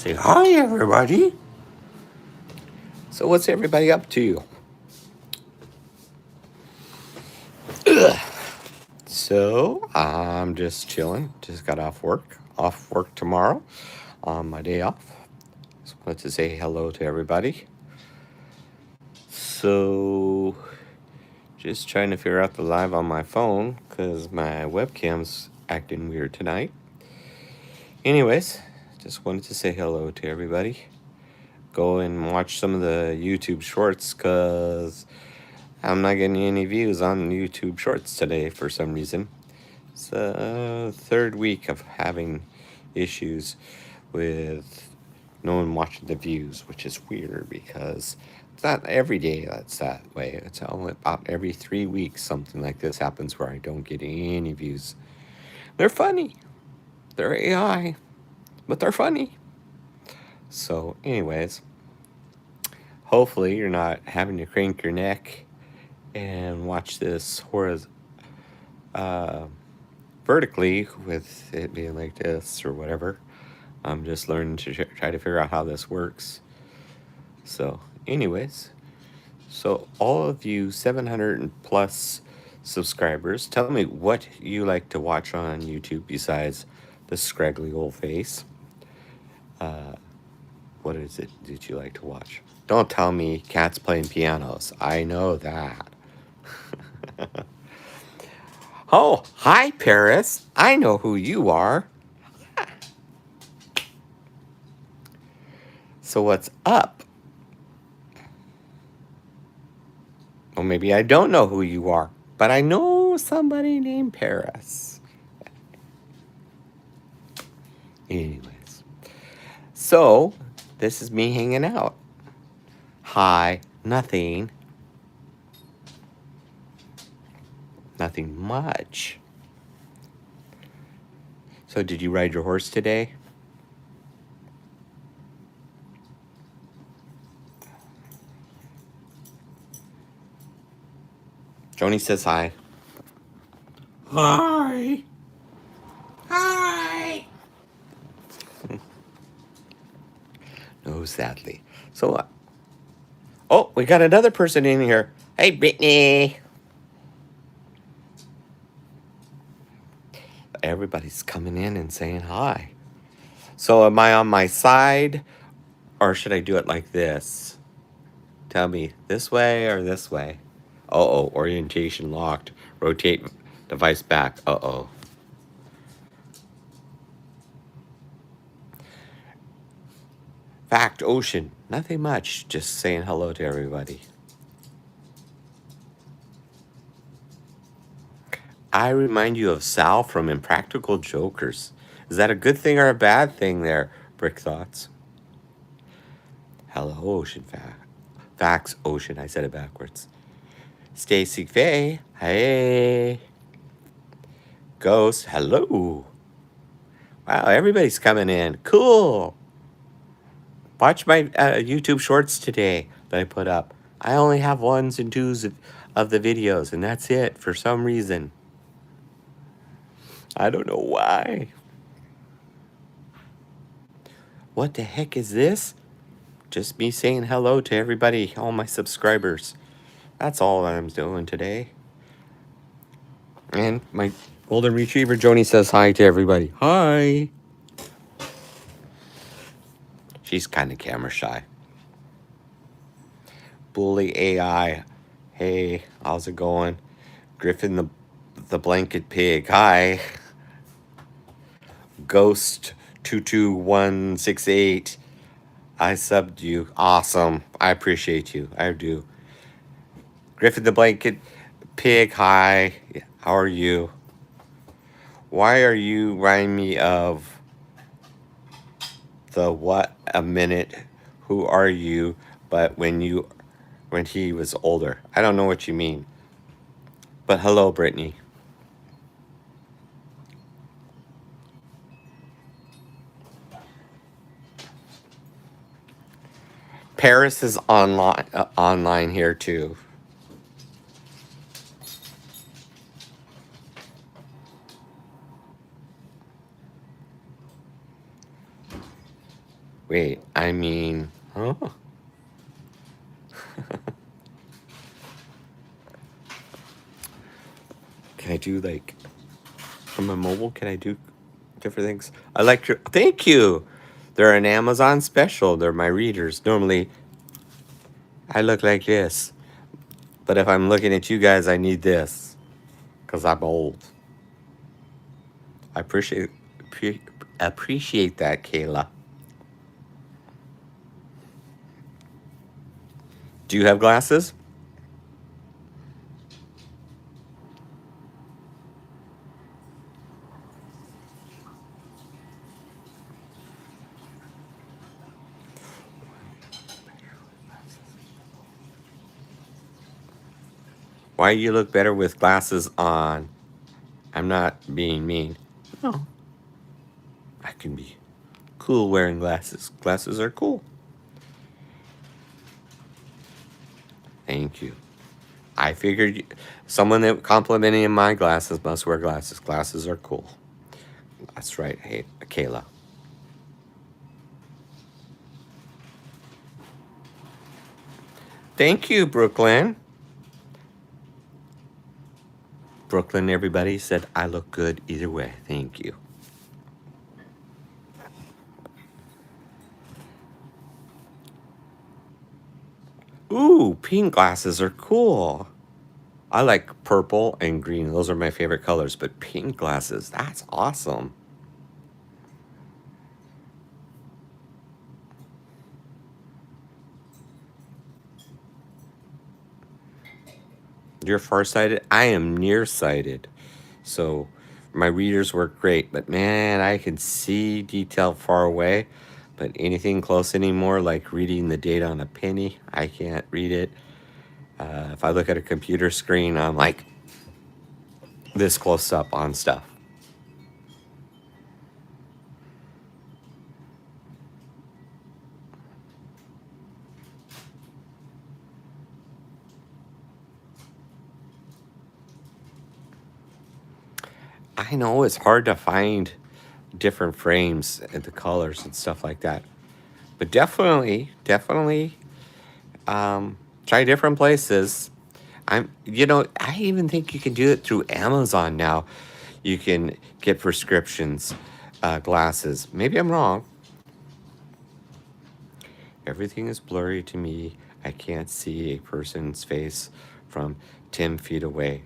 Say hi, everybody. So what's everybody up to? So I'm just chilling. Just got off work. Off work tomorrow. On my day off. Just wanted to say hello to everybody. So just trying to figure out the live on my phone because my webcam's acting weird tonight. Anyways, just wanted to say hello to everybody. Go and watch some of the YouTube shorts because I'm not getting any views on YouTube shorts today for some reason. It's the third week of having issues with no one watching the views, which is weird because it's not every day that's that way. It's only about every 3 weeks something like this happens where I don't get any views. They're funny. They're AI, but they're funny. So anyways, hopefully you're not having to crank your neck and watch this vertically with it being like this or whatever. I'm just learning to try to figure out how this works. So anyways, so all of you 700 plus subscribers, tell me what you like to watch on YouTube besides the scraggly old face. What is it that you like to watch? Don't tell me cats playing pianos. I know that. Oh, hi, Paris. I know who you are. So what's up? Well, maybe I don't know who you are, but I know somebody named Paris. Anyways, so this is me hanging out. Hi, nothing. Nothing much. So did you ride your horse today? Joni says hi. Hi. Hi. No, sadly. So, oh, we got another person in here. Hey, Brittany. Everybody's coming in and saying hi. So am I on my side or should I do it like this? Tell me, this way or this way? Uh-oh, orientation locked. Rotate device back. Uh-oh. Fact Ocean. Nothing much. Just saying hello to everybody. I remind you of Sal from Impractical Jokers. Is that a good thing or a bad thing there, Brick Thoughts? Hello, Ocean Facts Ocean. I said it backwards. Stacy Faye. Hey. Ghost. Hello. Wow, everybody's coming in. Cool. Watch my YouTube shorts today that I put up. I only have 1s and 2s of the videos, and that's it for some reason. I don't know why. What the heck is this? Just me saying hello to everybody, all my subscribers. That's all I'm doing today. And my golden retriever, Joni, says hi to everybody. Hi. She's kind of camera shy. Bully AI. Hey, how's it going? Griffin the blanket pig. Hi. Ghost 22168. I subbed you. Awesome. I appreciate you. I do. Griffin the blanket pig. Hi. How are you? Why are you reminding me of the what a minute? Who are you? But when he was older. I don't know what you mean. But hello, Brittany. Paris is online here too. Wait, I mean, huh? Can I do like from a mobile? Can I do different things? I like your. Thank you. They're an Amazon special. They're my readers. Normally, I look like this, but if I'm looking at you guys, I need this because I'm old. I appreciate that, Kayla. Do you have glasses? Why you look better with glasses on? I'm not being mean. No, I can be cool wearing glasses. Glasses are cool. Thank you. I figured someone that complimenting my glasses must wear glasses. Glasses are cool. That's right. Hey, Kayla. Thank you, Brooklyn. Brooklyn, everybody said I look good either way. Thank you. Ooh, pink glasses are cool. I like purple and green. Those are my favorite colors, but pink glasses, that's awesome. You're farsighted? I am nearsighted. So my readers work great, but man, I can see detail far away. But anything close anymore, like reading the data on a penny, I can't read it. If I look at a computer screen, I'm like this close up on stuff. I know it's hard to find different frames and the colors and stuff like that. But definitely, try different places. I even think you can do it through Amazon now. You can get prescriptions, glasses. Maybe I'm wrong. Everything is blurry to me. I can't see a person's face from 10 feet away.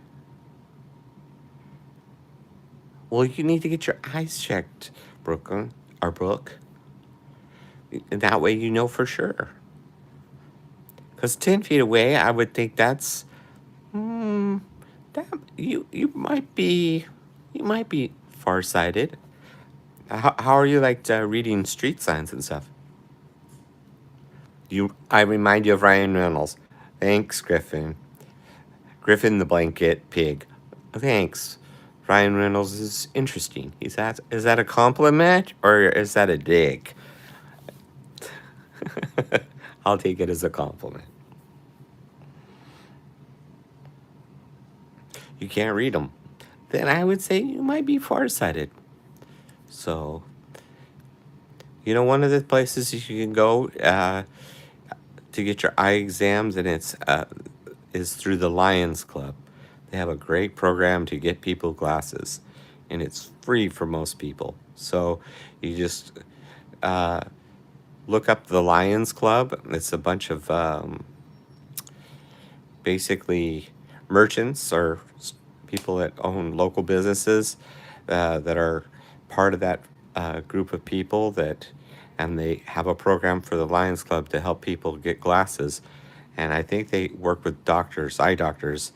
Well, you need to get your eyes checked, Brooklyn, or Brooke. And that way you know for sure. Because 10 feet away, I would think that's, that you might be farsighted. How are you like reading street signs and stuff? I remind you of Ryan Reynolds. Thanks, Griffin. Griffin the blanket pig. Thanks. Ryan Reynolds is interesting. Is that a compliment or is that a dig? I'll take it as a compliment. You can't read them. Then I would say you might be farsighted. So, one of the places you can go to get your eye exams, and it's is through the Lions Club. They have a great program to get people glasses, and it's free for most people. So you just look up the Lions Club. It's a bunch of basically merchants or people that own local businesses that are part of that group of people and they have a program for the Lions Club to help people get glasses. And I think they work with eye doctors,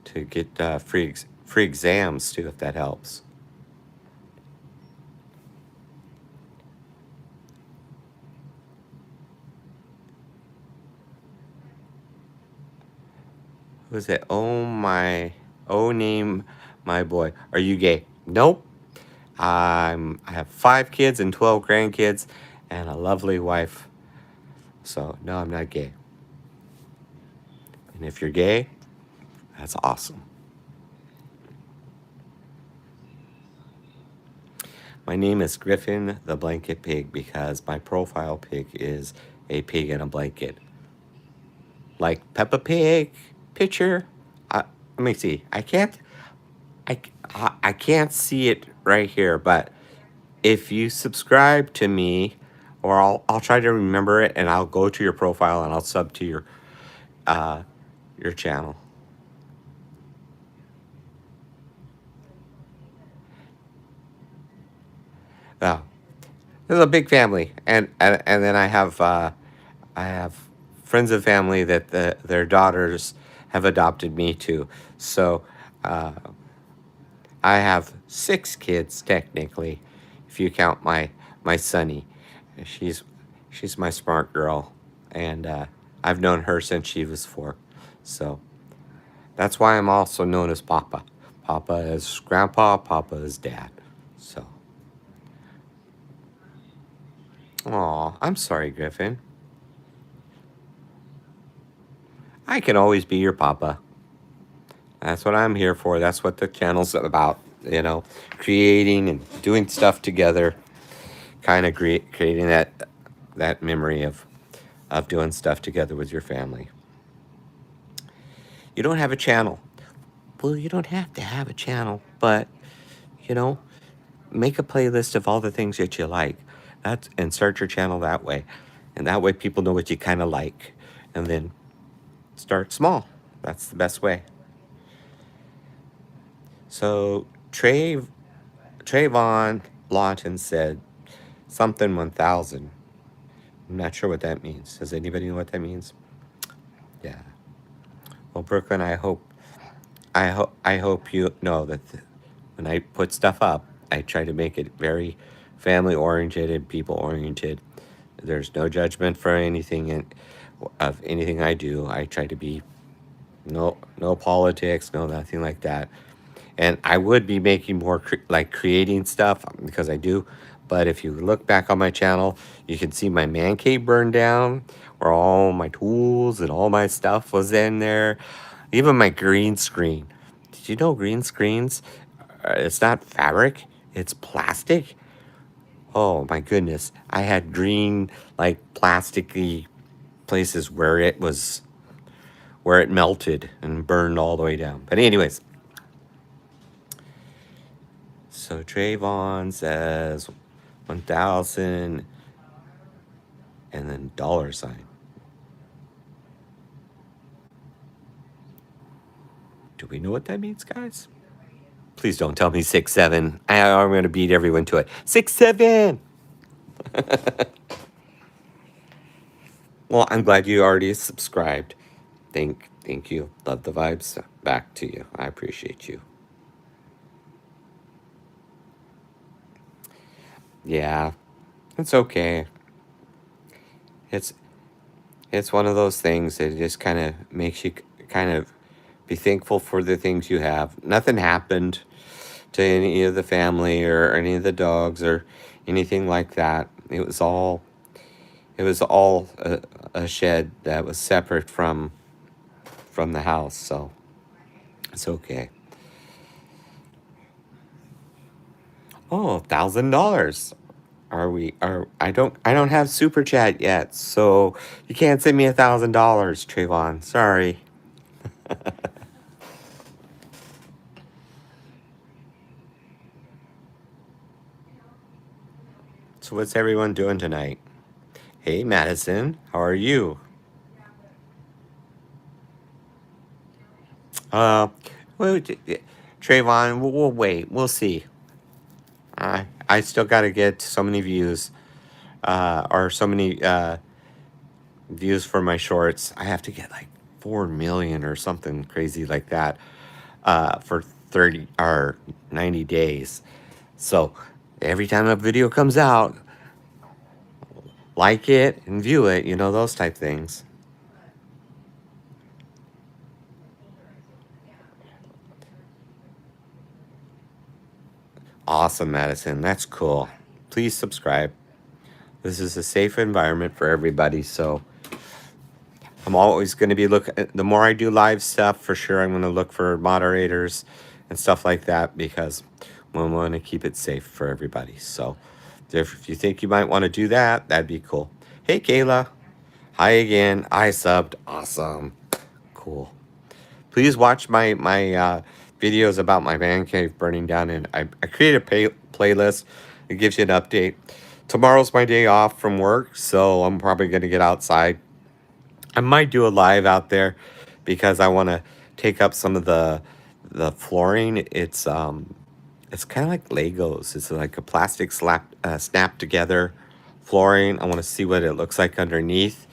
to get free exams too, if that helps. Who's it? Name my boy. Are you gay? Nope. I have 5 kids and 12 grandkids and a lovely wife. So no, I'm not gay. And if you're gay, that's awesome. My name is Griffin the Blanket Pig because my profile pic is a pig in a blanket. Like Peppa Pig picture. Let me see. I, I can't see it right here, but if you subscribe to me, or I'll try to remember it, and I'll go to your profile and I'll sub to your channel. Oh, this is a big family, and then I have friends of family that their daughters have adopted me too. So uh, I have 6 kids technically, if you count my Sunny. She's she's my smart girl, and I've known her since she was 4. So that's why I'm also known as Papa. Papa is Grandpa. Papa is Dad. So, aw, I'm sorry, Griffin. I can always be your Papa. That's what I'm here for. That's what the channel's about. Creating and doing stuff together, kind of creating that memory of doing stuff together with your family. You don't have a channel. Well, you don't have to have a channel, but you know, make a playlist of all the things that you like. And start your channel that way, and that way people know what you kind of like, and then start small. That's the best way. So Trayvon Lawton said something 1,000. I'm not sure what that means. Does anybody know what that means? Yeah. Well, Brooklyn, I hope you know that when I put stuff up, I try to make it very family oriented and people oriented. There's no judgment for anything of anything I do. I try to be no politics, no nothing like that. And I would be making more like creating stuff because I do. But if you look back on my channel, you can see my man cave burned down, where all my tools and all my stuff was in there. Even my green screen. Did you know green screens? It's not fabric. It's plastic. Oh my goodness! I had green like plasticky places where it melted and burned all the way down. But anyways. So Trayvon says 1,000 and then $sign. Do we know what that means, guys? Please don't tell me 6'7". I'm going to beat everyone to it. 6'7". Well, I'm glad you already subscribed. Thank you. Love the vibes. Back to you. I appreciate you. Yeah, it's okay. It's it's one of those things that just kind of makes you kind of be thankful for the things you have. Nothing happened to any of the family or any of the dogs or anything like that. It was all a shed that was separate from the house, so it's okay. Oh, $1,000. I don't have super chat yet, so you can't send me $1,000, Trayvon. Sorry. So what's everyone doing tonight? Hey, Madison, how are you? Uh, well, Trayvon, we'll wait. We'll see. I still got to get so many views, or so many views for my shorts. I have to get like 4 million or something crazy like that, for 30 or 90 days. So every time a video comes out, like it and view it, those type things. Awesome, Madison. That's cool. Please subscribe. This is a safe environment for everybody, so I'm always going to be looking. The more I do live stuff, for sure, I'm going to look for moderators and stuff like that, because We want to keep it safe for everybody. So if you think you might want to do that, that'd be cool. Hey, Kayla. Hi again. I subbed. Awesome. Cool. Please watch my videos about my man cave burning down, and I created a playlist. It gives you an update. Tomorrow's my day off from work, so I'm probably gonna get outside. I might do a live out there because I want to take up some of the flooring. It's kind of like Legos. It's like a plastic snap together flooring. I want to see what it looks like underneath,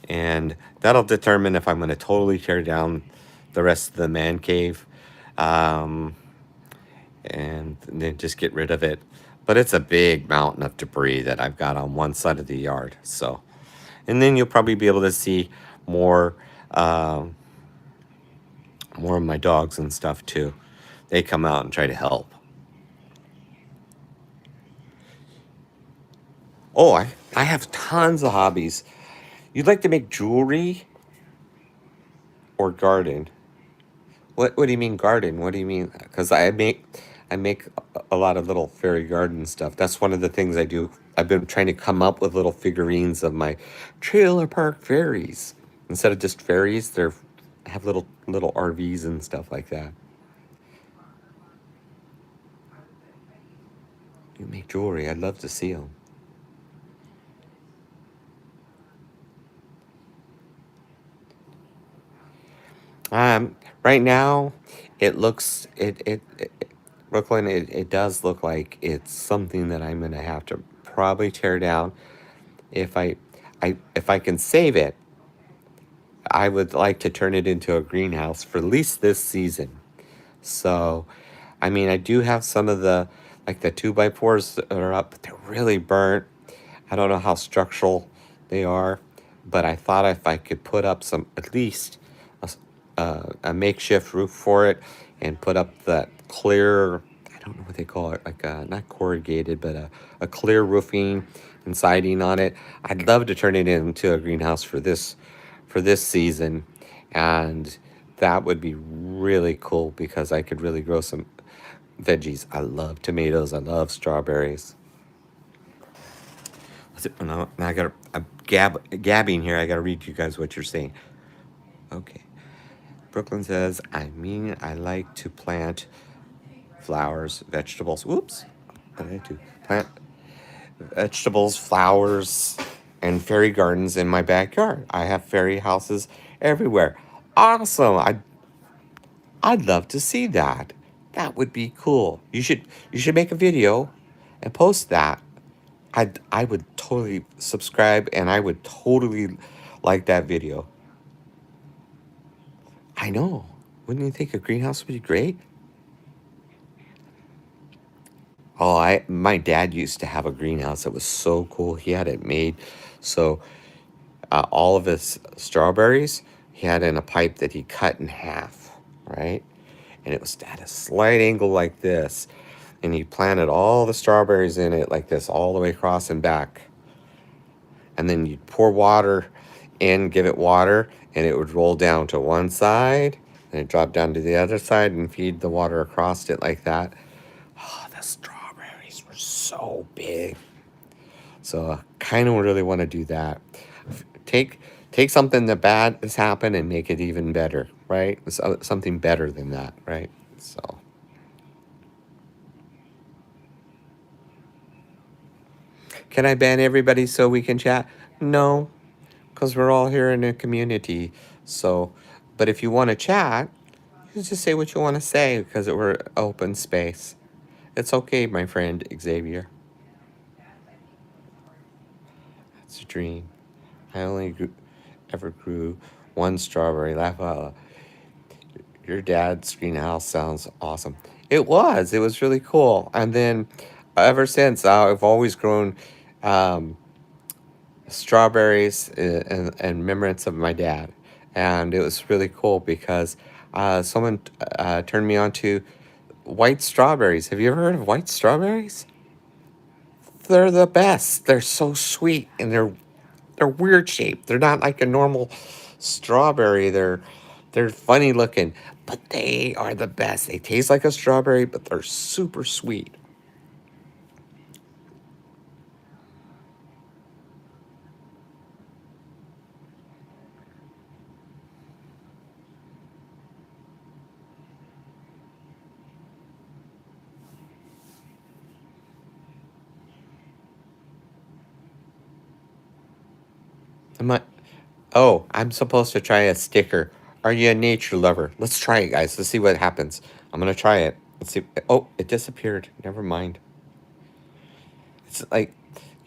and that'll determine if I'm going to totally tear down the rest of the man cave, um, and then just get rid of it. But it's a big mountain of debris that I've got on one side of the yard. So, and then you'll probably be able to see more, um, more of my dogs and stuff too. They come out and try to help. Oh, I have tons of hobbies. You'd like to make jewelry or garden? What do you mean garden? What do you mean? Because I make a lot of little fairy garden stuff. That's one of the things I do. I've been trying to come up with little figurines of my trailer park fairies. Instead of just fairies, they're have little RVs and stuff like that. You make jewelry. I'd love to see them. Right now, it Brooklyn. It does look like it's something that I'm gonna have to probably tear down if if I can save it. I would like to turn it into a greenhouse for at least this season. So, I mean, I do have some of the like the 2x4s that are up, but they're really burnt. I don't know how structural they are, but I thought if I could put up some at least a makeshift roof for it and put up that clear, I don't know what they call it, like not corrugated, but a clear roofing and siding on it. I'd love to turn it into a greenhouse for this season, and that would be really cool because I could really grow some veggies. I love tomatoes. I love strawberries. Now I got I'm gabbing here. I gotta read you guys what you're saying. Okay. Brooklyn says, I mean, I like to plant flowers, vegetables. Whoops. What did I do? Plant vegetables, flowers, and fairy gardens in my backyard. I have fairy houses everywhere. Awesome. I'd love to see that. That would be cool. You should make a video and post that. I would totally subscribe and I would totally like that video. I know. Wouldn't you think a greenhouse would be great? Oh, I my dad used to have a greenhouse that was so cool. He had it made so all of his strawberries he had in a pipe that he cut in half, right? And it was at a slight angle like this. And he planted all the strawberries in it like this, all the way across and back. And then you'd pour water in, give it water, and it would roll down to one side, and it drop down to the other side and feed the water across it like that. Oh, the strawberries were so big. So I kind of really want to do that. Take take something that bad has happened and make it even better, right? Something better than that, right? So, can I ban everybody so we can chat? No, because we're all here in a community. So, but if you want to chat, you just say what you want to say because we're open space. It's okay, my friend Xavier. It's a dream. I only ever grew one strawberry. Laugh out loud. Your dad's greenhouse sounds awesome. It was. It was really cool. And then ever since, I've always grown um, strawberries and remembrance of my dad. And it was really cool because someone turned me on to white strawberries. Have you ever heard of white strawberries? They're the best. They're so sweet and they're weird shaped. They're not like a normal strawberry. They're funny looking. but they are the best. They taste like a strawberry, but they're super sweet. Am I? Oh, I'm supposed to try a sticker. Are you a nature lover? Let's try it, guys. Let's see what happens. I'm gonna try it. Let's see. Oh, it disappeared. Never mind. It's like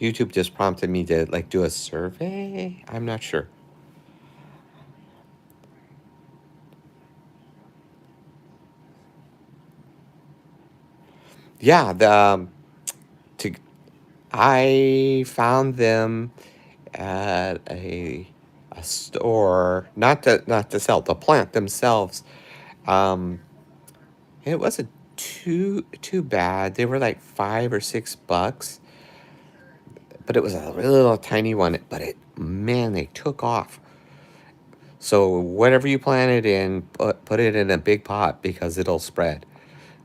YouTube just prompted me to like do a survey. I'm not sure. Yeah, the to I found them at a store, not to sell, the plant themselves. Um, it wasn't too bad. They were like $5 or $6, but it was a little tiny one. But it, man, they took off. So whatever you plant it in, put it in a big pot because it'll spread,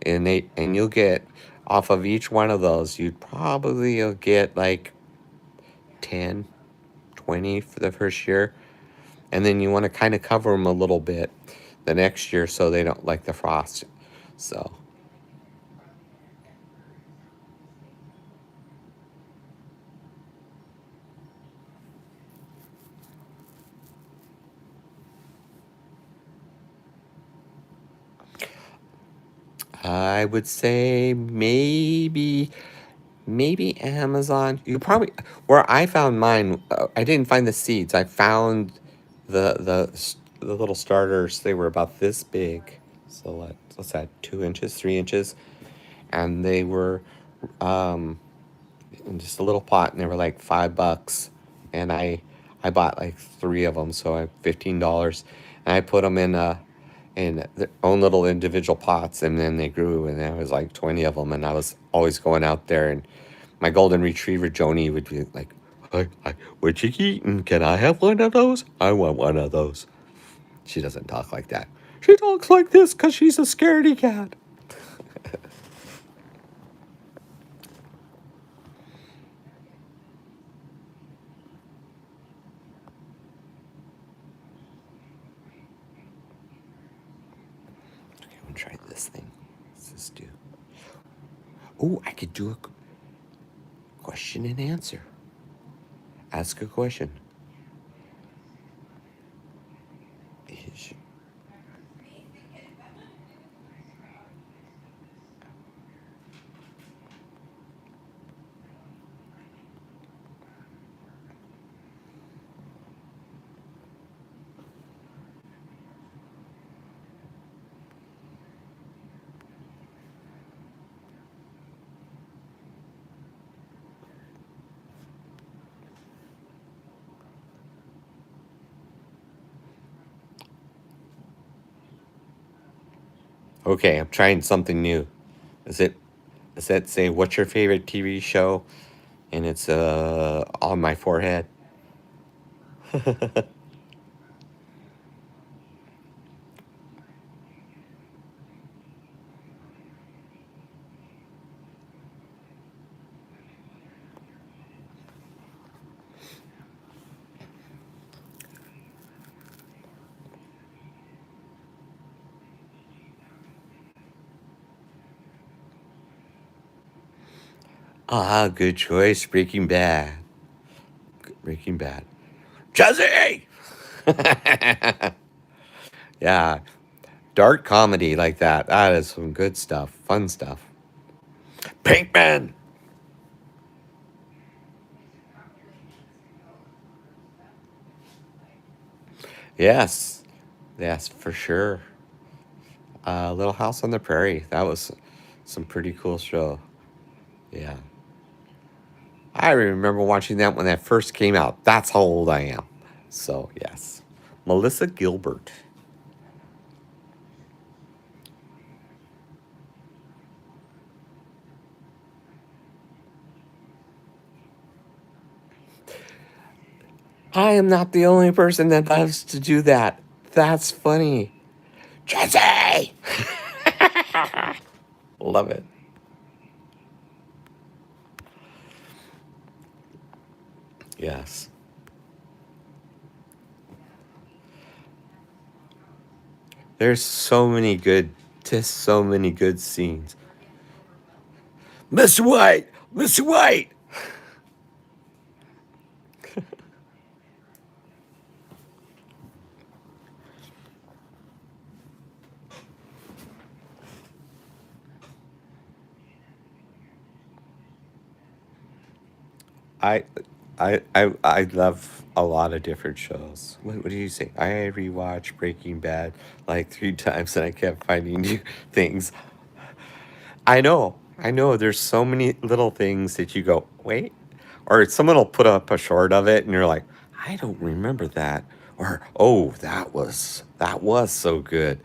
and you'll get off of each one of those. You'll get like 10, 20 for the first year, and then you want to kind of cover them a little bit the next year so they don't like the frost. So I would say maybe Amazon. You probably where I found mine. I didn't find the seeds. I found the little starters. They were about this big. So what's that? 2 inches, 3 inches, and they were um, in just a little pot, and they were like $5. And I bought like three of them, so I $15, and I put them in their own little individual pots, and then they grew, and there was like 20 of them, and I was always going out there, and my golden retriever Joni would be like, "What you eating? Can I have one of those? I want one of those." She doesn't talk like that. She talks like this because she's a scaredy cat. Okay, I'm gonna try this thing. What's this do? Oh, I could do a question and answer. Ask a question. Okay, I'm trying something new. Is it? Does that say what's your favorite TV show? And it's on my forehead. Ah, good choice. Breaking Bad. Breaking Bad. Jesse. Yeah, dark comedy like that. That is some good stuff. Fun stuff. Pinkman. Yes. Yes, for sure. Little House on the Prairie. That was some pretty cool show. Yeah. I remember watching that when that first came out. That's how old I am. So, yes. Melissa Gilbert. I am not the only person that loves to do that. That's funny. Jesse! Love it. Yes. There's so many good, just so many good scenes. Mr. White! Mr. White! I I love a lot of different shows. What do you say? I rewatched Breaking Bad like 3 times and I kept finding new things. I know. There's so many little things that you go, wait, or someone will put up a short of it, and you're like, I don't remember that, or oh, that was so good.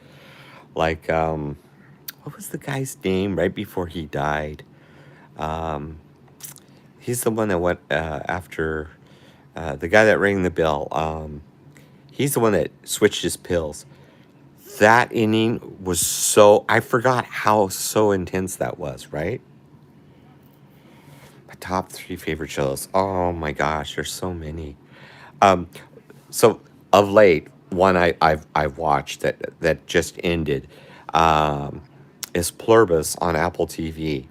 Like, what was the guy's name right before he died? Um, he's the one that went after the guy that rang the bell. He's the one that switched his pills. That inning was so, I forgot how so intense that was, right? My top 3 favorite shows. Oh my gosh, there's so many. Um, so of late, one I've watched that just ended um, is Plurbus on Apple TV,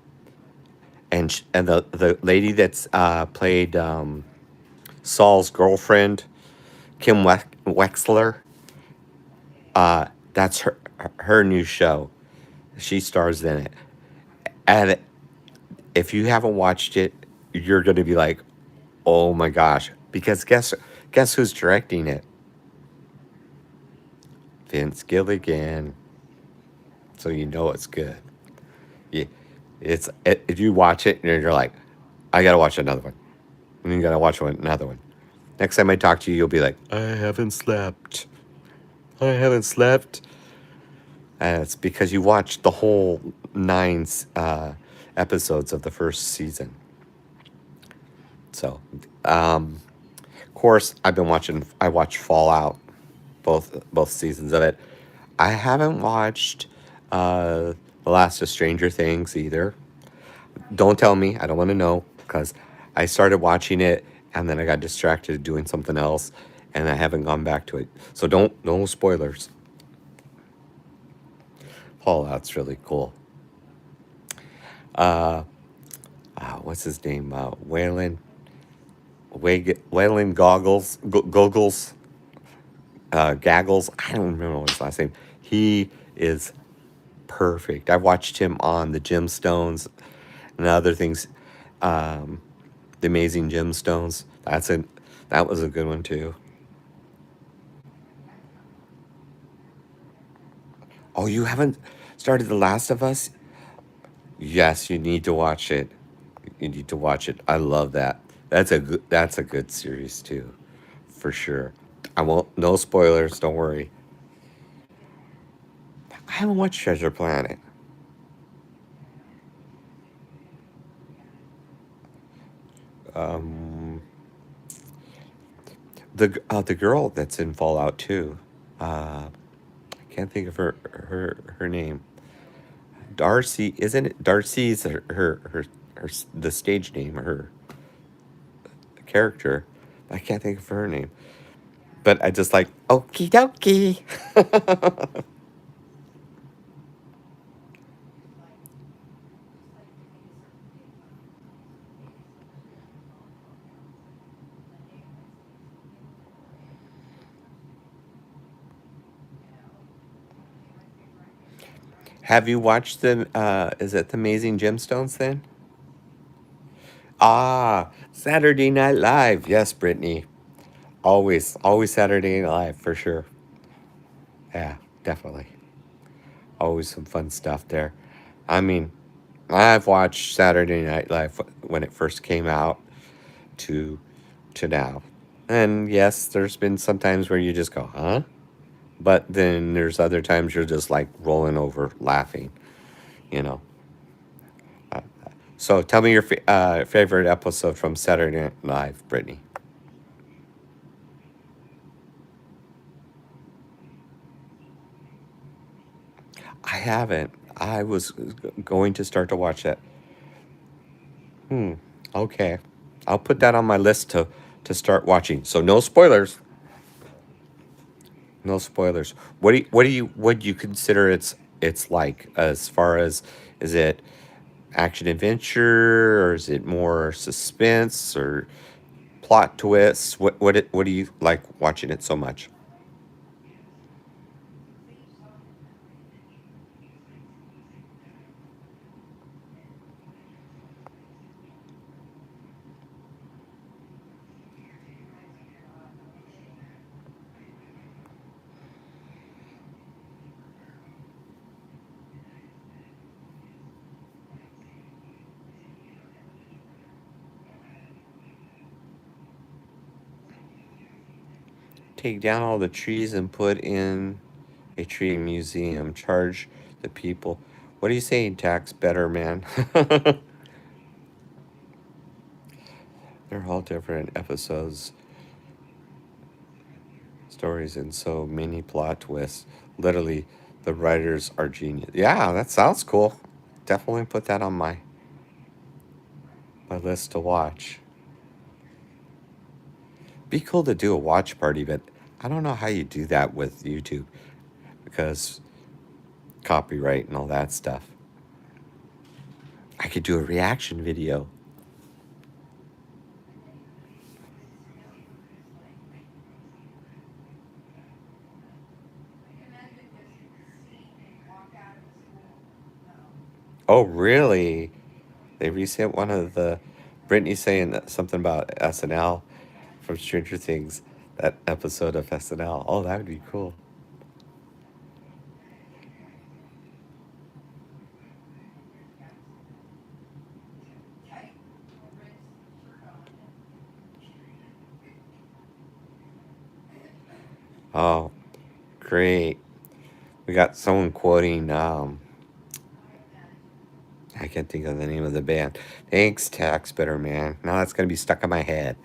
and the lady that's played Saul's girlfriend, Kim Wexler. That's her new show. She stars in it, and if you haven't watched it, you're going to be like, oh my gosh, because guess who's directing it? Vince Gilligan. So you know it's good. Yeah, if you watch it and you're like, I gotta watch another one, and you gotta watch another one. Next time I talk to you, you'll be like, I haven't slept. I haven't slept. And it's because you watched the whole 9 episodes of the first season. So, of course, I've been watching. I watched Fallout, both seasons of it. I haven't watched the last of Stranger Things either. Don't tell me. I don't want to know because I started watching it and then I got distracted doing something else and I haven't gone back to it. So no spoilers. Fallout's really cool. What's his name? Waylon Goggles, Gaggles. I don't remember what his last name. He is perfect. I watched him on the Gemstones and other things. Um, the Amazing Gemstones. That was a good one too. Oh, you haven't started The Last of Us? Yes, you need to watch it. You need to watch it. I love that. That's a good series too, for sure. I won't no spoilers, don't worry. I haven't watched Treasure Planet. Um the girl that's in Fallout 2. I can't think of her name. Darcy, isn't it? Darcy's her the stage name, her character. I can't think of her name. But I just like okie dokie. Have you watched the? Is it the Amazing Gemstones then? Saturday Night Live. Yes, Brittany. Always Saturday Night Live for sure. Yeah, definitely. Always some fun stuff there. I mean, I've watched Saturday Night Live when it first came out to to now. And yes, there's been some times where you just go, huh? But then there's other times you're just like rolling over laughing, you know. So tell me your favorite episode from Saturday Night Live, Brittany. I haven't. I was going to start to watch that. Hmm. Okay. I'll put that on my list to start watching. So no spoilers. No spoilers. What do you consider it's like as far as, is it action adventure, or is it more suspense or plot twists? What do you like watching it so much? Take down all the trees and put in a tree museum. Charge the people. What are you saying, tax better man? They're all different episodes, stories, and so many plot twists. Literally, the writers are genius. Yeah, that sounds cool. Definitely put that on my list to watch. Be cool to do a watch party, but I don't know how you do that with YouTube because copyright and all that stuff. I could do a reaction video. Oh, really? They resent one of the Brittany saying something about SNL from Stranger Things, that episode of SNL. Oh, that would be cool. Oh, great. We got someone quoting, I can't think of the name of the band. Thanks, Tax Better Man. Now that's going to be stuck in my head.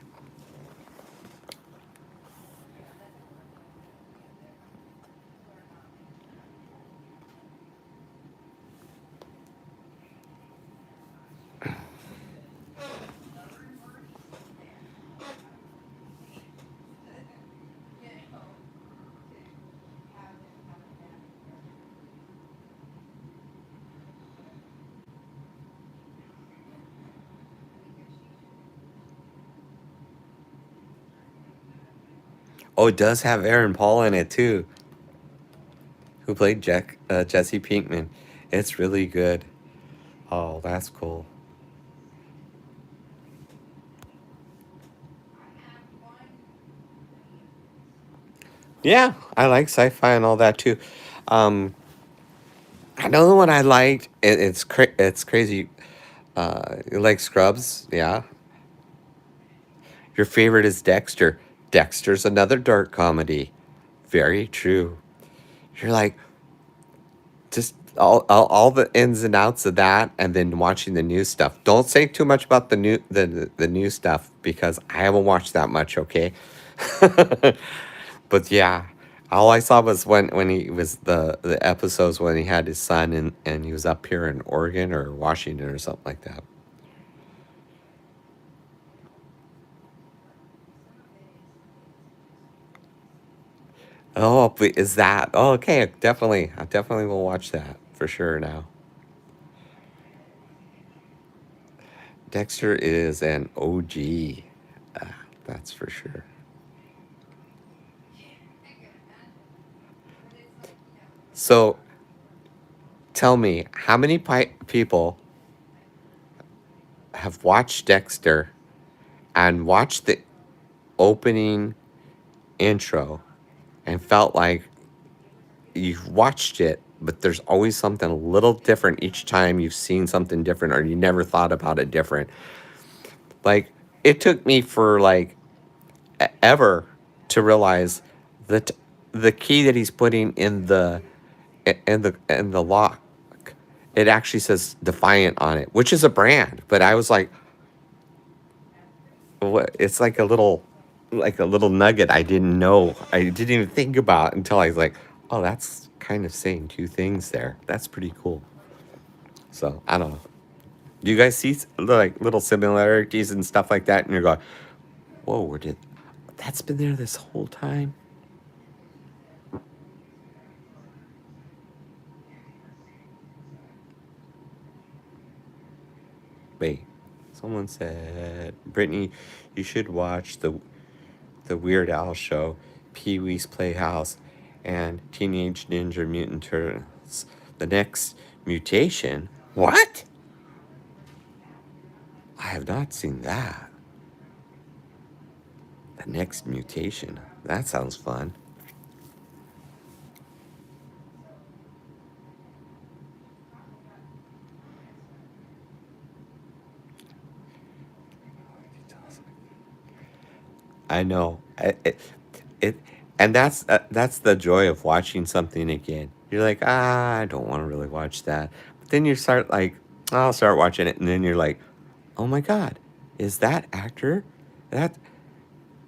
Oh, it does have Aaron Paul in it, too, who played Jesse Pinkman. It's really good. Oh, that's cool. Yeah, I like sci-fi and all that too. Um, I know the one I liked. It's crazy. You like Scrubs? Yeah. Your favorite is Dexter. Dexter's another dark comedy. Very true. You're like, just all the ins and outs of that, and then watching the new stuff. Don't say too much about the new stuff because I haven't watched that much. Okay. But yeah, all I saw was when he was the episodes when he had his son, and he was up here in Oregon or Washington or something like that. Oh, but is that? Oh, okay, definitely. I definitely will watch that for sure now. Dexter is an OG. That's for sure. So tell me, how many people have watched Dexter and watched the opening intro and felt like you've watched it, but there's always something a little different each time you've seen something different, or you never thought about it different? Like, it took me for like ever to realize that the key that he's putting in the lock, it actually says Defiant on it, which is a brand. But I was like, what? It's like a little nugget I didn't know. I didn't even think about until I was like, Oh, that's kind of saying two things there. That's pretty cool. So I don't know. Do you guys see like little similarities and stuff like that? And you're going, whoa, where did that's been there this whole time? Wait, someone said, Brittany, you should watch the Weird Al show, Pee Wee's Playhouse, and Teenage Ninja Mutant Turtles. The next mutation? What? I have not seen that. The next mutation. That sounds fun. I know. It and that's the joy of watching something again. You're like, I don't want to really watch that. But then you start like, I'll start watching it, and then you're like, oh my god, is that actor? That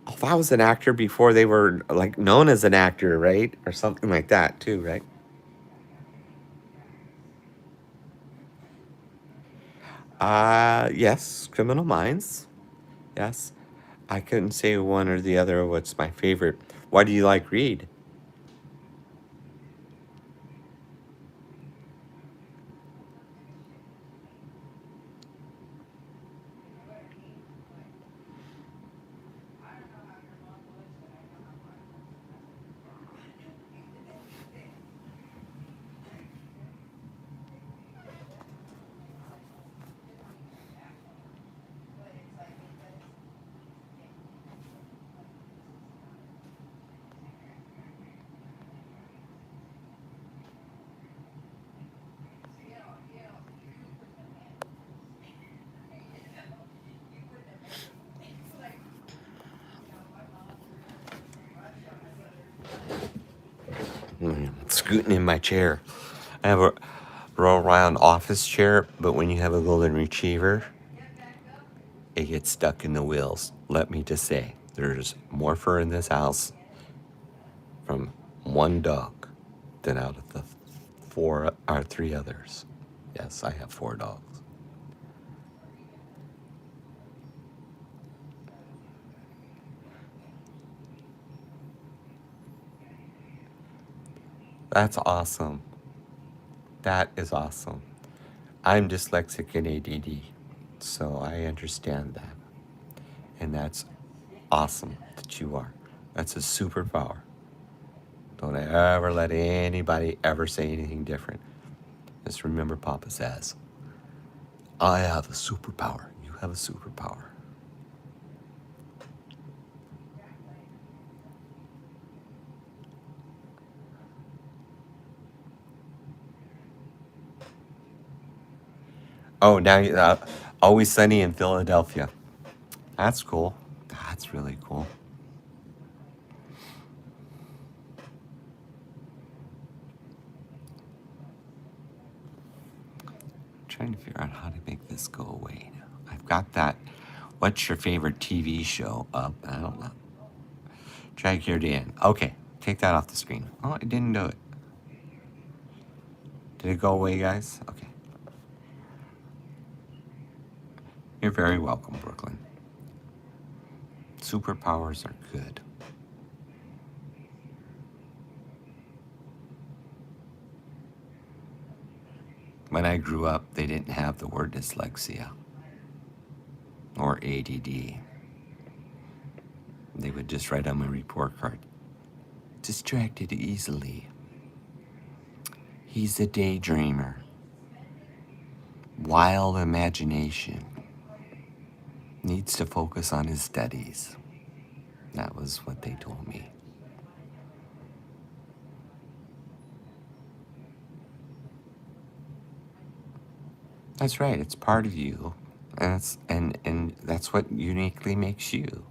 oh, that was an actor before they were like known as an actor, right? Or something like that too, right? Yes, Criminal Minds. Yes. I couldn't say one or the other. What's my favorite? Why do you like Reed? Scooting in my chair. I have a roll around office chair, but when you have a golden retriever, it gets stuck in the wheels. Let me just say, there's more fur in this house from one dog than out of the four or three others. Yes, I have four dogs. That's awesome. That is awesome. I'm dyslexic and ADD, so I understand that. And that's awesome that you are. That's a superpower. Don't ever let anybody ever say anything different. Just remember Papa says, I have a superpower. You have a superpower. Oh, now Always Sunny in Philadelphia. That's cool. That's really cool. Trying to figure out how to make this go away now. I've got that. What's your favorite TV show up? I don't know. Drag here to end. Okay, take that off the screen. Oh, it didn't do it. Did it go away, guys? Okay. You're very welcome, Brooklyn. Superpowers are good. When I grew up, they didn't have the word dyslexia or ADD. They would just write on my report card, distracted easily. He's a daydreamer. Wild imagination. Needs to focus on his studies. That was what they told me. That's right, it's part of you. And that's what uniquely makes you.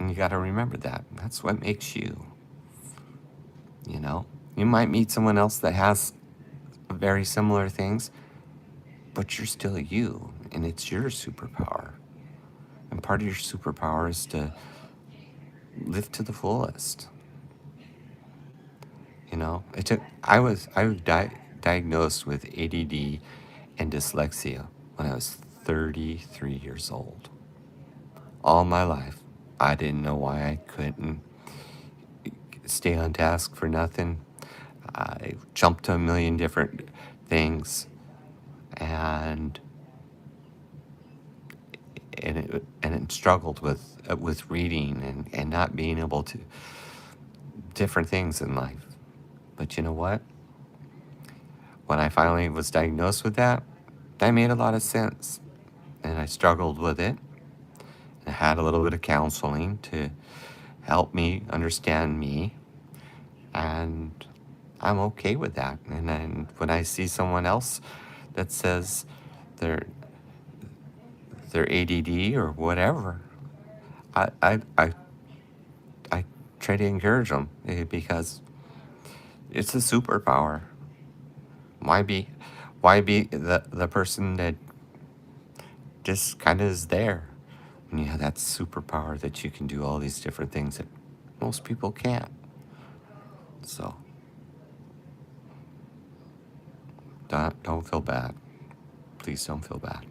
And you gotta remember that. That's what makes you. You know? You might meet someone else that has very similar things, but you're still you, and it's your superpower. And part of your superpower is to live to the fullest. You know, I was diagnosed with ADD and dyslexia when I was 33 years old. All my life, I didn't know why I couldn't stay on task for nothing. I jumped to a million different things, and it struggled with reading and not being able to different things in life. But you know what? When I finally was diagnosed with that made a lot of sense, and I struggled with it. I had a little bit of counseling to help me understand me, and I'm okay with that. And then when I see someone else that says they're ADD or whatever, I I I, I try to encourage them because it's a superpower. Why be the person that just kind of is there when you have that superpower that you can do all these different things that most people can't? So don't feel bad. Please don't feel bad.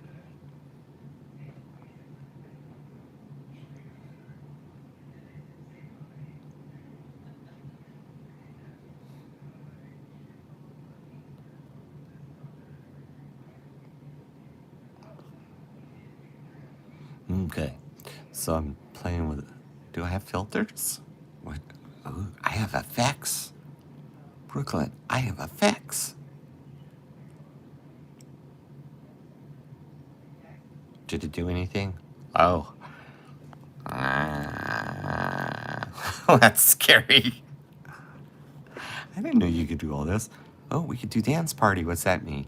Okay, so I'm playing with. Do I have filters? What? Oh, I have effects. Brooklyn, I have effects. Did it do anything? Oh. That's scary. I didn't know you could do all this. Oh, we could do dance party. What's that mean?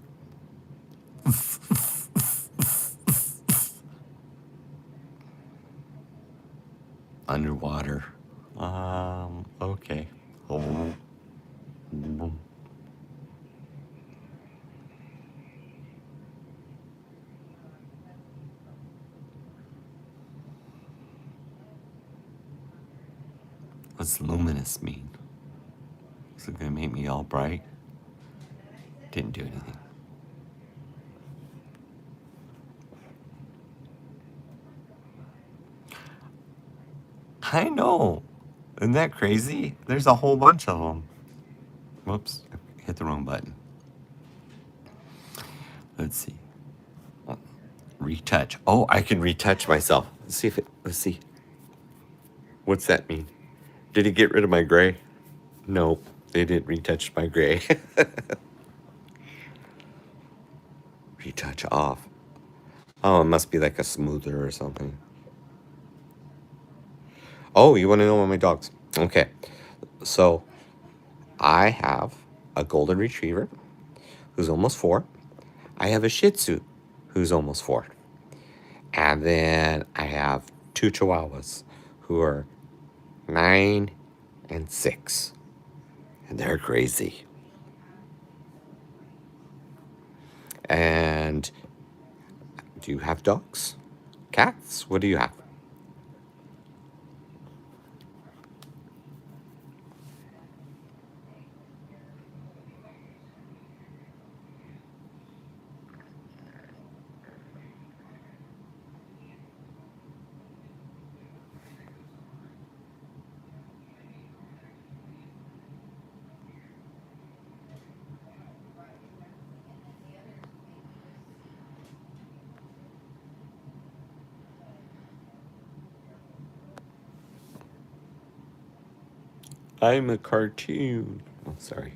Underwater. Okay. Oh. What's luminous mean? Is it gonna make me all bright? Didn't do anything. I know. Isn't that crazy? There's a whole bunch of them. Whoops, hit the wrong button. Let's see. Retouch. Oh, I can retouch myself. Let's see. What's that mean? Did it get rid of my gray? Nope, they didn't retouch my gray. Retouch off. Oh, it must be like a smoother or something. Oh, you want to know about my dogs? Okay. So, I have a golden retriever who's almost 4. I have a shih tzu who's almost 4. And then I have 2 chihuahuas who are 9 and 6. And they're crazy. And do you have dogs? Cats? What do you have? I'm a cartoon. Oh, sorry.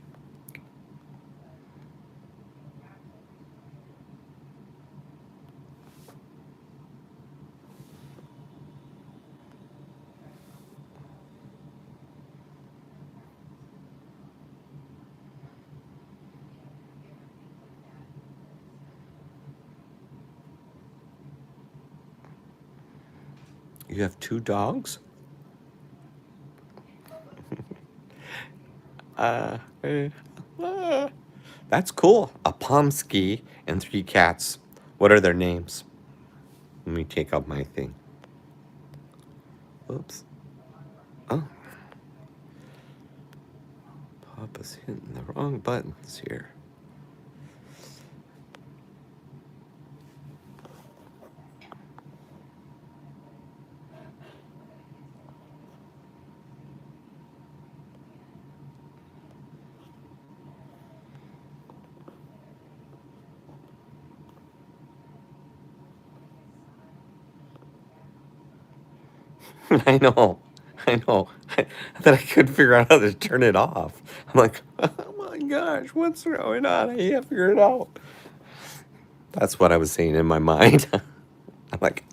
You have 2 dogs? Uh, eh, uh, that's cool. A Pomsky and 3 cats. What are their names? Let me take out my thing. Oops. Oh, was hitting the wrong buttons here. I know. I know. That I couldn't figure out how to turn it off. I'm like, oh my gosh, what's going on? I can't figure it out. That's what I was saying in my mind. I'm like,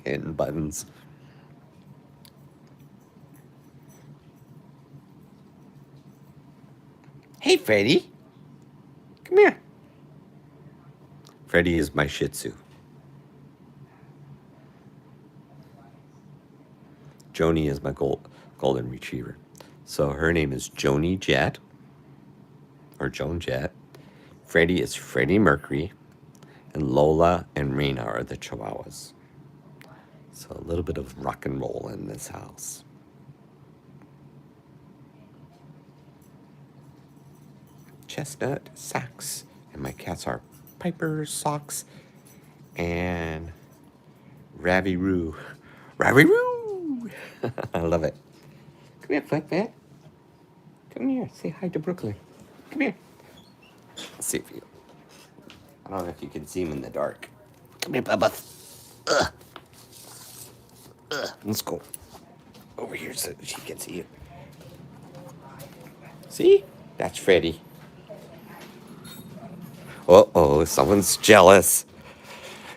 hitting buttons. Hey, Freddy. Come here. Freddy is my Shih Tzu. Joni is my golden retriever. So her name is Joni Jet, or Joan Jet. Freddie is Freddie Mercury, and Lola and Reina are the Chihuahuas. So a little bit of rock and roll in this house. Chestnut, Sax, and my cats are Piper, Socks, and Ravi Roo. Ravi Roo! I love it. Come here, Flat. Come here, say hi to Brooklyn. Come here. Let's see if you... I don't know if you can see him in the dark. Come here, Bubba. Ugh. Let's go over here so she can see you. See? That's Freddy. Uh-oh, someone's jealous.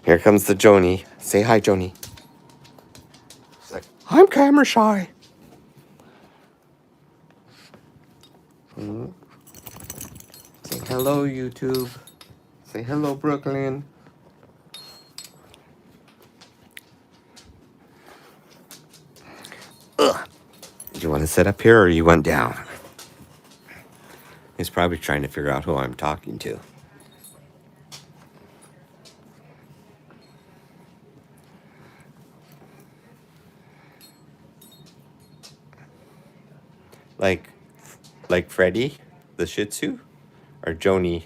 Here comes the Joni. Say hi, Joni. She's like, I'm camera shy. Say hello, YouTube. Say hello, Brooklyn. Ugh. Do you want to sit up here or you went down? He's probably trying to figure out who I'm talking to. Like Freddy, the Shih Tzu, or Joni?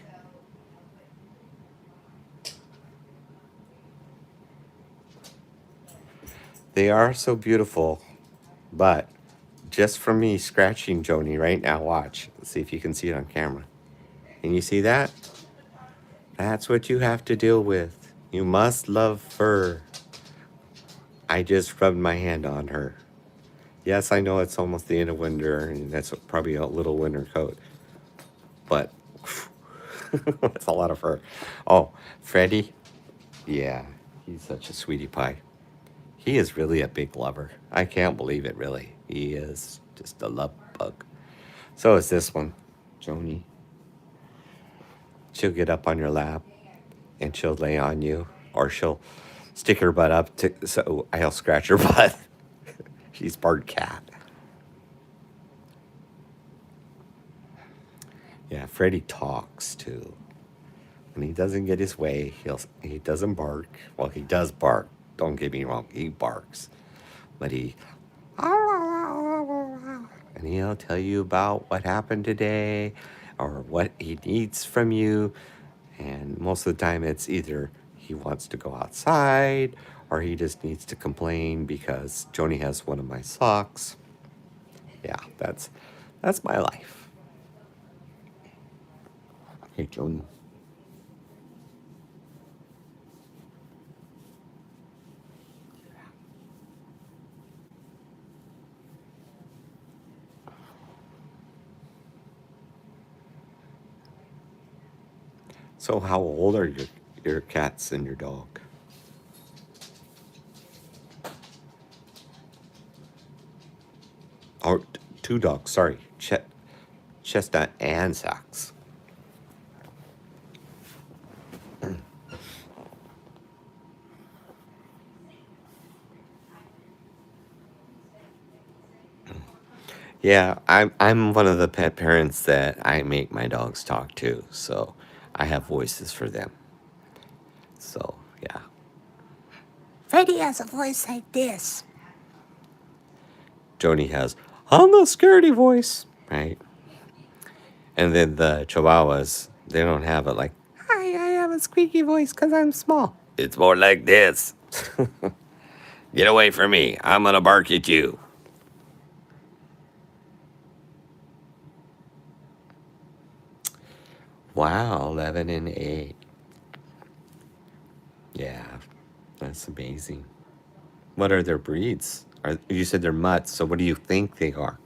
They are so beautiful, but just from me scratching Joni right now, watch. Let's see if you can see it on camera. Can you see that? That's what you have to deal with. You must love fur. I just rubbed my hand on her. Yes, I know it's almost the end of winter, and that's probably a little winter coat. But that's a lot of fur. Oh, Freddy? Yeah, he's such a sweetie pie. He is really a big lover. I can't believe it, really. He is just a love bug. So is this one, Joni. She'll get up on your lap, and she'll lay on you, or she'll stick her butt up so I'll scratch her butt. She's part cat. Yeah, Freddy talks too. When he doesn't get his way, he doesn't bark. Well, he does bark. Don't get me wrong, he barks. But and he'll tell you about what happened today or what he needs from you. And most of the time it's either he wants to go outside or he just needs to complain because Joni has one of my socks. Yeah, that's my life. Hey, Joni. So how old are your cats and your dog? Or two dogs, sorry. Chestnut and Sax. Yeah, I'm one of the pet parents that I make my dogs talk to, so I have voices for them. So yeah. Freddy has a voice like this. Joni has, I'm the scaredy voice, right? And then the Chihuahuas, they don't have it like, hi, I have a squeaky voice because I'm small. It's more like this. Get away from me. I'm going to bark at you. Wow, 11 and 8. Yeah, that's amazing. What are their breeds? You said they're mutts, so what do you think they are?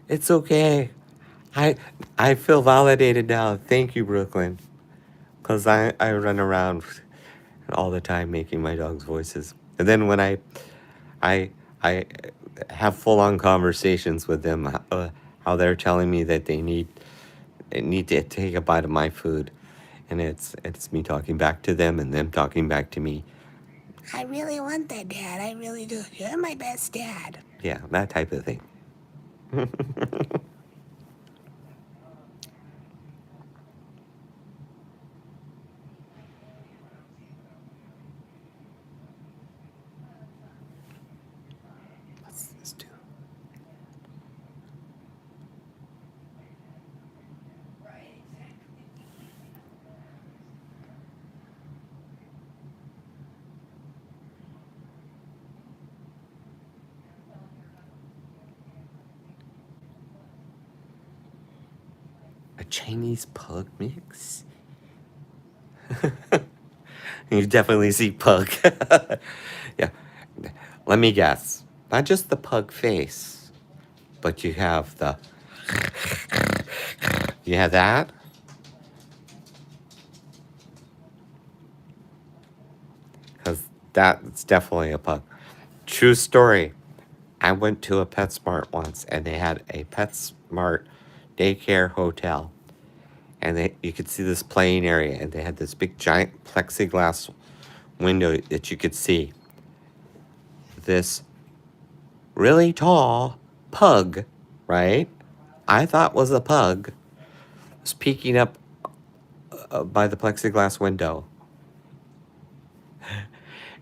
It's okay. I I feel validated now. Thank you, Brooklyn. Because I run around all the time making my dog's voices. And then when I I have full on conversations with them, how they're telling me that they need to take a bite of my food, and it's me talking back to them and them talking back to me. I really want that, Dad. I really do. You're my best dad. Yeah, that type of thing. What's this do? A Chinese pug mix? You definitely see pug. Yeah. Let me guess. Not just the pug face, but you have the. You have that? Because that's definitely a pug. True story. I went to a PetSmart once, and they had a PetSmart daycare hotel, and you could see this playing area, and they had this big giant plexiglass window that you could see this really tall pug, right? I thought was a pug, was peeking up by the plexiglass window,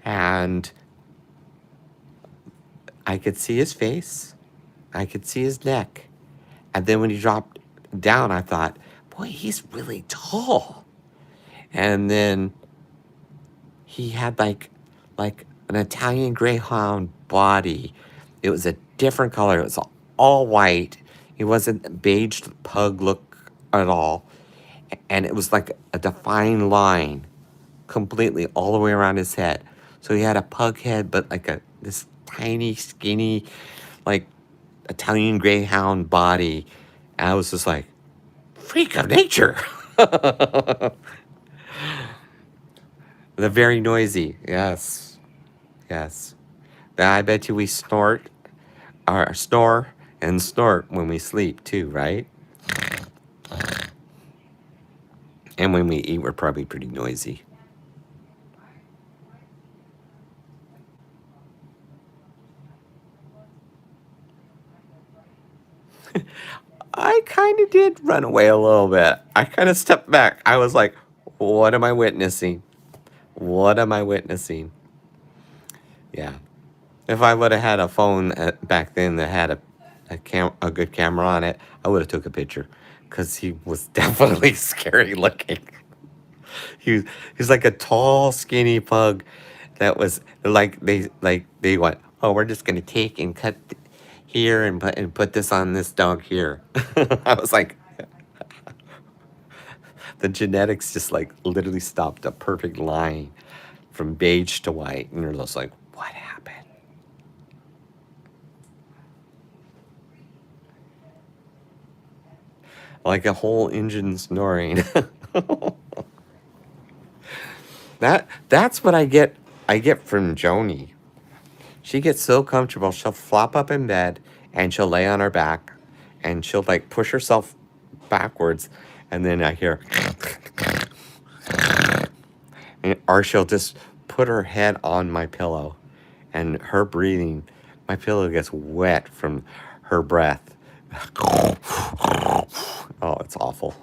and I could see his face, I could see his neck, and then when he dropped down, I thought, boy, he's really tall. And then he had like an Italian Greyhound body. It was a different color. It was all white. He wasn't a beige pug look at all. And it was like a defined line completely all the way around his head. So he had a pug head, but like this tiny, skinny, like Italian Greyhound body. And I was just like, freak of nature. The very noisy. Yes. Yes. I bet you we snort or snore and snort when we sleep too, right? And when we eat, we're probably pretty noisy. I kind of did run away a little bit. I kind of stepped back. I was like, what am I witnessing? What am I witnessing? Yeah. If I would have had a phone back then that had a good camera on it, I would have took a picture because he was definitely scary looking. He's like a tall, skinny pug that was they went, oh, we're just gonna take and cut here and put this on this dog here. I was like, the genetics just like literally stopped a perfect line from beige to white, and you're just like, what happened? Like a whole engine snoring. That's what I get from Joni. She gets so comfortable, she'll flop up in bed and she'll lay on her back and she'll like push herself backwards, and then I hear or she'll just put her head on my pillow, and her breathing, my pillow gets wet from her breath Oh, it's awful.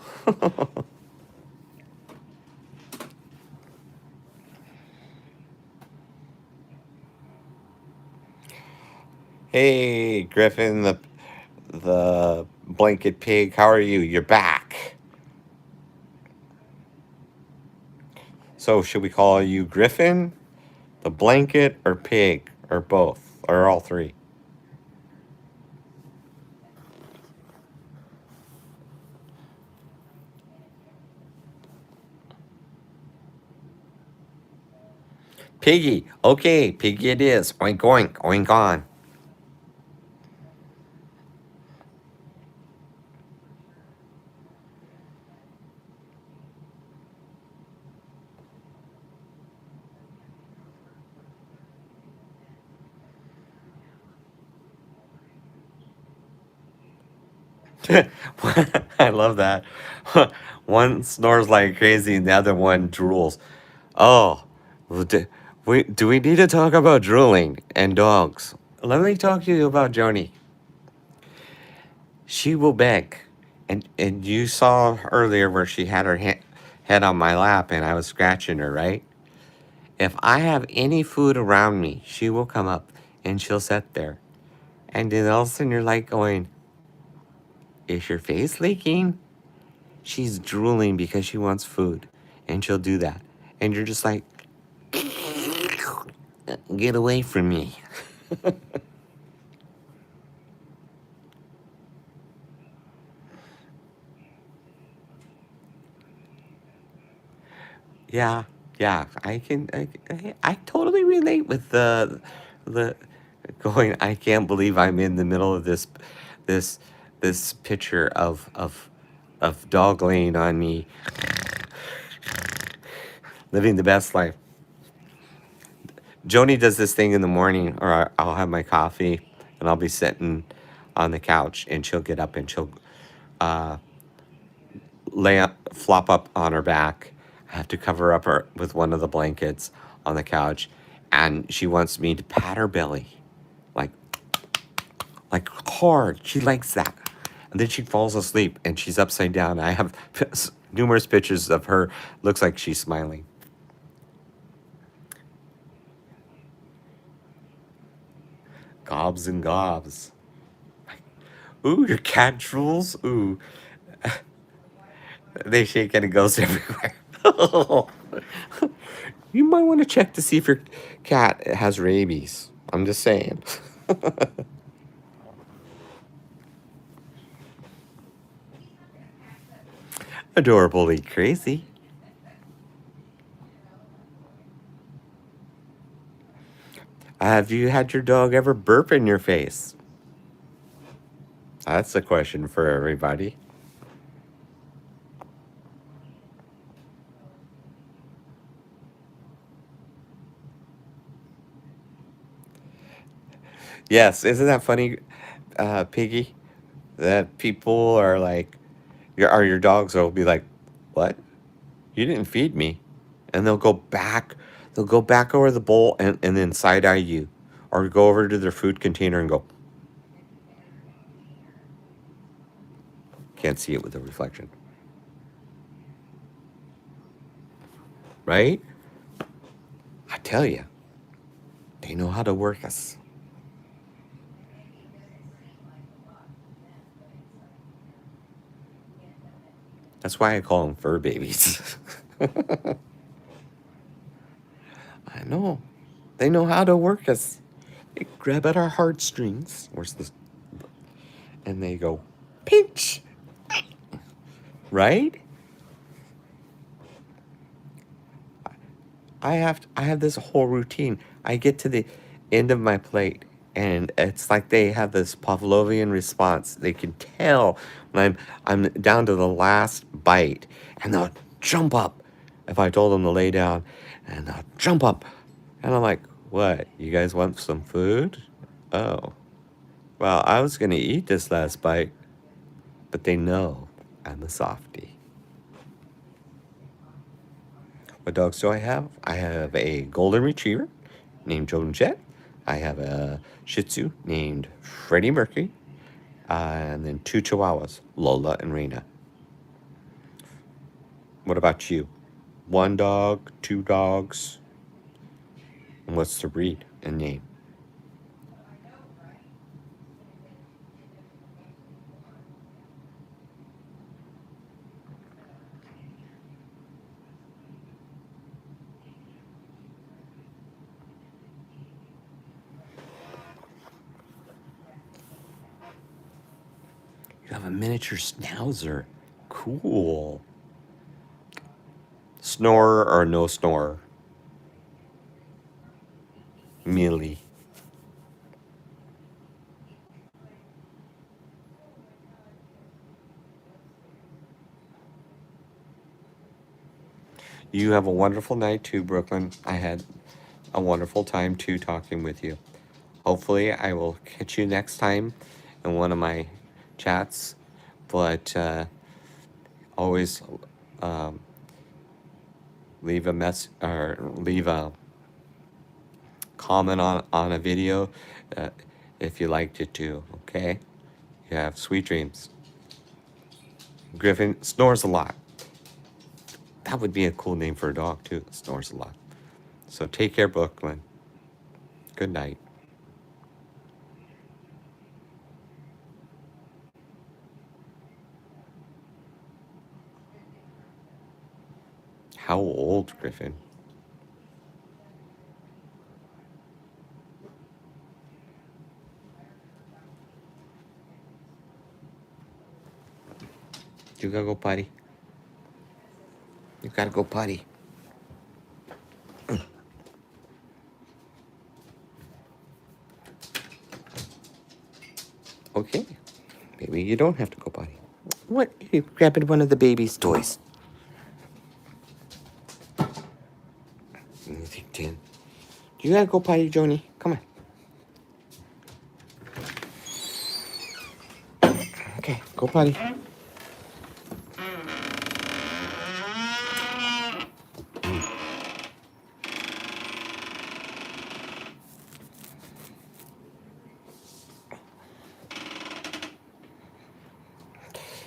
Hey, Griffin, the blanket pig. How are you? You're back. So, should we call you Griffin, the blanket, or pig, or both, or all three? Piggy. Okay, Piggy it is. Oink oink, oink on. I love that. One snores like crazy and the other one drools. Oh, do we need to talk about drooling and dogs? Let me talk to you about Joni. She will beg. And you saw earlier where she had her head on my lap and I was scratching her, right? If I have any food around me, she will come up and she'll sit there. And then all of a sudden you're like going, is your face leaking? She's drooling because she wants food. And she'll do that. And you're just like, get away from me. Yeah, yeah, I totally relate with the going. I can't believe I'm in the middle of this this picture of dog laying on me, living the best life. Joni does this thing in the morning, or I'll have my coffee and I'll be sitting on the couch, and she'll get up and she'll uh, flop up on her back. I have to cover up her with one of the blankets on the couch, and she wants me to pat her belly, like hard. She likes that, and then she falls asleep and she's upside down. I have numerous pictures of her. Looks like she's smiling. Gobs and gobs. Ooh, your cat drools. Ooh, they shake and it goes everywhere. You might want to check to see if your cat has rabies. I'm just saying. Adorably crazy. Have you had your dog ever burp in your face? That's a question for everybody. Yes, isn't that funny, Piggy? That people are like, your dogs will be like, "What? You didn't feed me," and they'll go back over the bowl and then side eye you, or go over to their food container and go. Can't see it with the reflection, right? I tell you, they know how to work us. That's why I call them fur babies. I know. They know how to work us. They grab at our heartstrings. Where's this? And they go, pinch. Right? I have this whole routine. I get to the end of my plate and it's like they have this Pavlovian response. They can tell when I'm down to the last bite, and they'll jump up if I told them to lay down, and they'll jump up. And I'm like, "What? You guys want some food?" Oh. Well, I was going to eat this last bite, but they know I'm a softie. What dogs do I have? I have a golden retriever named Joan Jett. I have a Shih Tzu named Freddie Mercury. And then 2 Chihuahuas, Lola and Reina. What about you? 1 dog, 2 dogs? And what's the breed and name? You have a miniature schnauzer. Cool. Snorer or no snorer? Millie. You have a wonderful night too, Brooklyn. I had a wonderful time too talking with you. Hopefully, I will catch you next time in one of my chats. But always um, leave a mess or leave a comment on a video uh, if you liked it too. Okay. You have sweet dreams. Griffin snores a lot. That would be a cool name for a dog too. Snores a lot. So take care, Brooklyn. Good night. How old, Griffin? You gotta go potty. You gotta go potty. Okay. Maybe you don't have to go potty. What? You grabbing one of the baby's toys. Let me think, 10. You gotta go potty, Joni. Come on. Okay, go potty.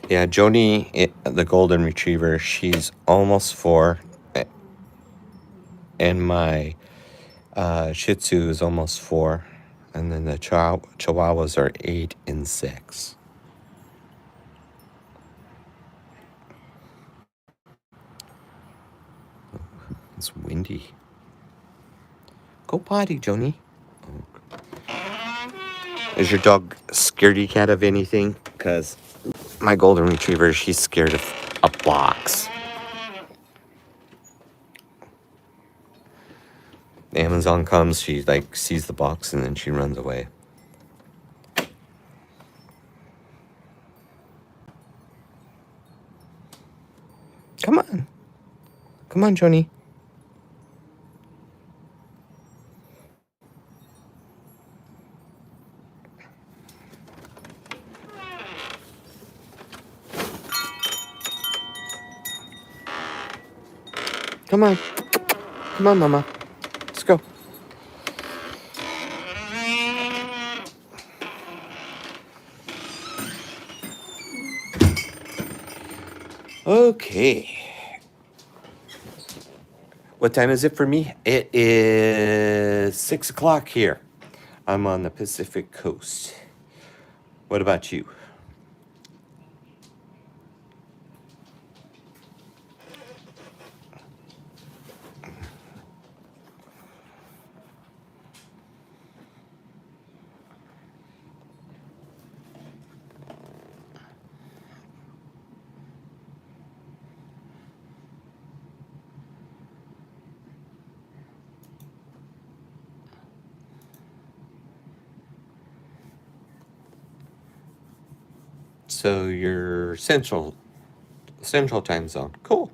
Yeah, Joni, the golden retriever, she's almost 4. And my Shih Tzu is almost 4. And then the Chihuahuas are 8 and 6. It's windy. Go potty, Joni. Is your dog scaredy cat of anything? Because my golden retriever, she's scared of a box. Amazon comes, she like sees the box and then she runs away. Come on. Come on, Joni. Come on. Come on, Mama. Let's go. Okay. What time is it for me? It is 6 o'clock here. I'm on the Pacific Coast. What about you? So you're Central time zone. Cool.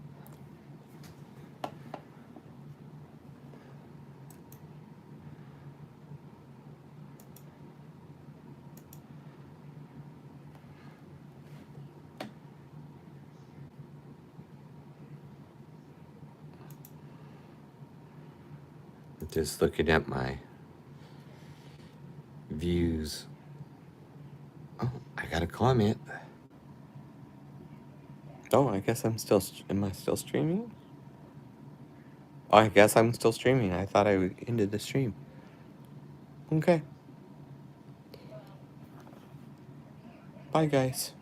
Just looking at my views. Oh, I I got a comment. Oh, I guess I'm still. Am I still streaming? Oh, I guess I'm still streaming. I thought I ended the stream. Okay. Bye, guys.